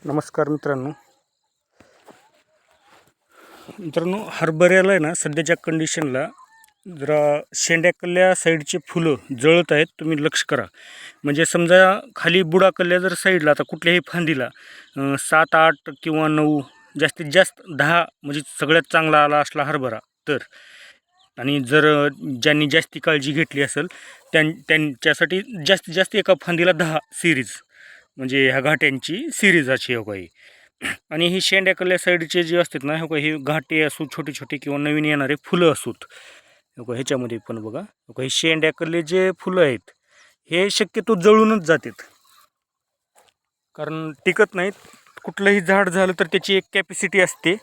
नमस्कार मित्रांनो हरभऱ्याला आहे ना सध्याच्या कंडिशनला जरा शेंड्याकल्ल्या साईडचे फुलं जळत आहेत. तुम्ही लक्ष करा. म्हणजे समजा खाली बुडाकल्ल्या जर साईडला आता कुठल्याही फांदीला 7, 8 किंवा 9 जास्तीत जास्त 10 म्हणजे सगळ्यात चांगला आला असला हरभरा तर, आणि जर ज्यांनी जास्ती काळजी घेतली असेल त्यांच्यासाठी जास्तीत जास्त एका फांदीला 10 सिरीज म्हणजे ह्या घाट्यांची सिरीज अशी हो काही. आणि ही शेंड्याकल्ल्या साईडचे जे असतात ना हो का, हे घाटे असो छोटे छोटे किंवा नवीन येणारे फुलं असोत हो का, ह्याच्यामध्ये पण बघा हो का, हे शेंड्याकल्ले जे फुलं आहेत हे शक्यतो जळूनच जातात, कारण टिकत नाहीत. कुठलंही झाड झालं तर त्याची एक कॅपॅसिटी असते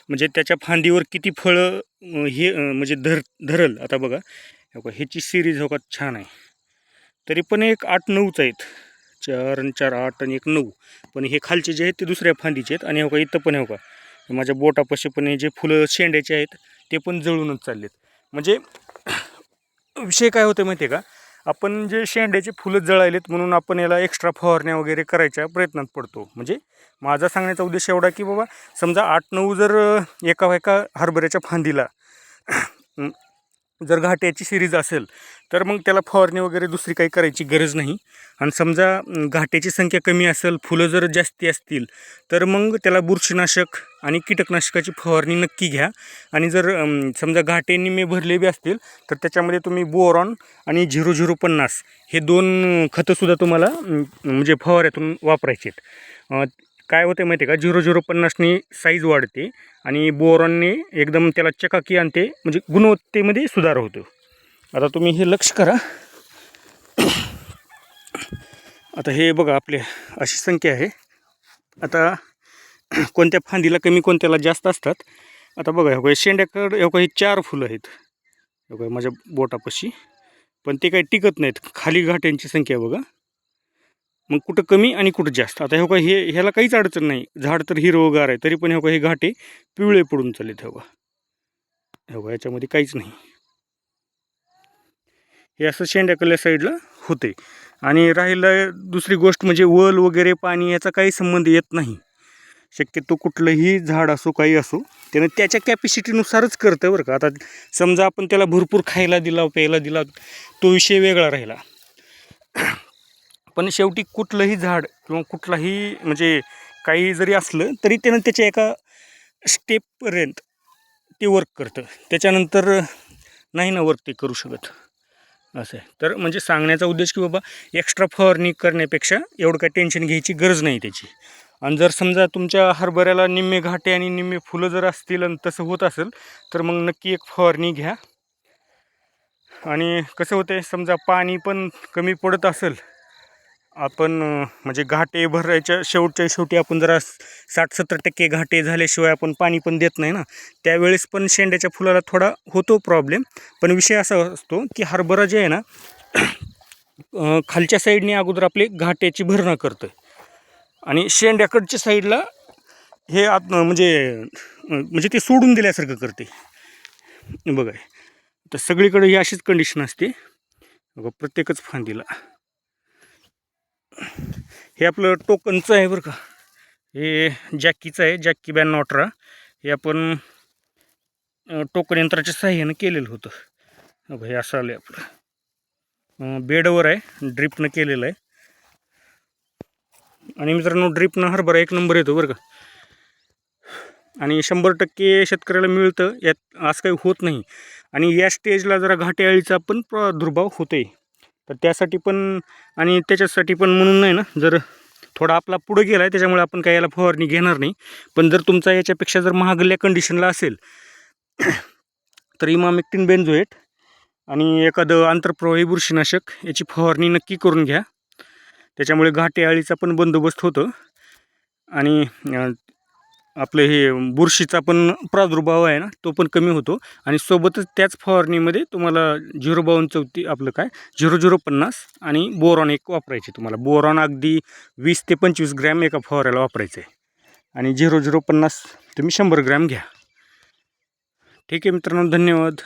म्हणजे त्याच्या फांदीवर किती फळं हे म्हणजे धरल. आता बघा हो का, ह्याची सिरीज हो का छान आहे. तरी पण एक 8-9च आहेत, 4 आणि 4 8 आणि 1 9. पण हे खालचे जे आहेत ते दुसऱ्या फांदीचे आहेत. आणि हो का इथं पण हो का माझ्या बोटापाशी पण हे जे फुलं शेंड्याचे आहेत ते पण जळूनच चाललेत. म्हणजे विषय काय होतं माहिती आहे का, आपण जे शेंड्याचे फुलं जळालेत म्हणून आपण याला एक्स्ट्रा फवारण्या वगैरे करायच्या प्रयत्नात पडतो. म्हणजे माझा सांगण्याचा उद्देश एवढा की बाबा समजा 8-9 जर एका हरभऱ्याच्या फांदीला जर घाट्याची सिरीज असेल तर मग त्याला फवारणी वगैरे दुसरी काही करायची गरज नाही. आणि समजा घाट्याची संख्या कमी असेल, फुलं जर जास्ती असतील तर मग त्याला बुरशीनाशक आणि कीटकनाशकाची फवारणी नक्की घ्या. आणि जर समजा घाटे निम्मे भरले बी असतील तर त्याच्यामध्ये तुम्ही बोरॉन आणि 0050 हे 2 खतंसुद्धा तुम्हाला म्हणजे फवाऱ्यातून वापरायचे आहेत. काय होते माहिती आहे का, 0050नी साईज वाढते आणि बोरॉनने एकदम त्याला चकाकी आणते, म्हणजे गुणवत्तेमध्ये सुधार होतो. आता तुम्ही हे लक्ष करा. आता हे बघा आपले अशी संख्या आहे. आता कोणत्या फांदीला कमी कोणत्याला जास्त असतात. आता बघा हो शेंड्याकडे हो का, हे 4 फुलं आहेत हो का माझ्या बोटापाशी, पण ते काही टिकत नाहीत. खाली घाट्यांची संख्या बघा, मग कुठं कमी आणि कुठं जास्त. आता हो का ह्याला काहीच अडचण नाही, झाड तर हिरवगार आहे, तरी पण हो का हे घाटे पिवळे पडून चाललेत हो का याच्यामध्ये काहीच नाही. हे असं शेंड्याकल्ल्या साईडला होते. आणि राहिलं दुसरी गोष्ट म्हणजे वल वगैरे पाणी याचा काही संबंध येत नाही. शक्यतो कुठलंही झाड असो काही असो त्यानं त्याच्या कॅपॅसिटीनुसारच करतं बरं का. आता समजा आपण त्याला भरपूर खायला दिला प्यायला दिला तो विषय वेगळा राहिला, पण शेवटी कुठलंही झाड किंवा कुठलाही म्हणजे काही जरी असलं तरी त्यानं त्याच्या एका स्टेपपर्यंत ते वर्क करतं, त्याच्यानंतर नाही ना वर्क ते करू शकत असं आहे. तर म्हणजे सांगण्याचा उद्देश की बाबा एक्स्ट्रा फवारणी करण्यापेक्षा एवढं काय टेन्शन घ्यायची गरज नाही त्याची. आणि जर समजा तुमच्या हरभऱ्याला निम्मे घाटे आणि निम्मे फुलं जर असतील आणि तसं होत असेल तर मग नक्की एक फवारणी घ्या. आणि कसं होतं समजा पाणी पण कमी पडत असेल, आपण म्हणजे घाटे भरायच्या शेवटच्या शेवटी आपण जरा 60-70% घाटे झाल्याशिवाय आपण पाणी पण देत नाही ना, त्यावेळेस पण शेंड्याच्या फुलाला थोडा होतो प्रॉब्लेम. पण विषय असा असतो की हरभरा जे आहे ना खालच्या साईडने अगोदर आपले घाट्याची भरणा करतं आणि शेंड्याकडच्या साईडला हे म्हणजे ते सोडून दिल्यासारखं करते बघा. तर सगळीकडे ही अशीच कंडिशन असते बघा प्रत्येकच फांदीला. हे आपलं टोकनचं आहे बरं का, हे जॅकीचं आहे, जॅकी बॅन नॉटरा. हे आपण टोकन यंत्राच्या साह्यानं केलेलं होतं बघा. हे असं आलं आपलं बेडवर आहे, ड्रिपनं केलेलं आहे. आणि मित्रांनो ड्रिपनं हरभरा 1 नंबर येतो बरं का. आणि 100% शेतकऱ्याला मिळतं, यात असं काही होत नाही. आणि या स्टेजला जरा घाटे अळीचा पण प्रादुर्भाव होतोय, तर त्यासाठी पण आणि त्याच्यासाठी पण म्हणून नाही ना, जर थोडा आपला पुढं गेला आहे त्याच्यामुळे आपण काही याला फवारणी घेणार नाही. पण जर तुमचा याच्यापेक्षा जर महागल्या कंडिशनला असेल तर इमामेक्टिन बेंझोएट आणि एखादं आंतरप्रवाही बुरशीनाशक याची फवारणी नक्की करून घ्या. त्याच्यामुळे घाटे अळीचा पण बंदोबस्त होतो आणि आपलं हे बुरशीचा पण प्रादुर्भाव आहे ना तो पण कमी होतो. आणि सोबतच त्याच फवारणीमध्ये तुम्हाला 05234 आपलं काय 0050 आणि बोरॉन एक वापरायचे. तुम्हाला बोरॉन अगदी 20 ते 25 ग्रॅम एका फवाऱ्याला वापरायचं आहे आणि 0050 तुम्ही 100 ग्रॅम घ्या. ठीक आहे मित्रांनो, धन्यवाद.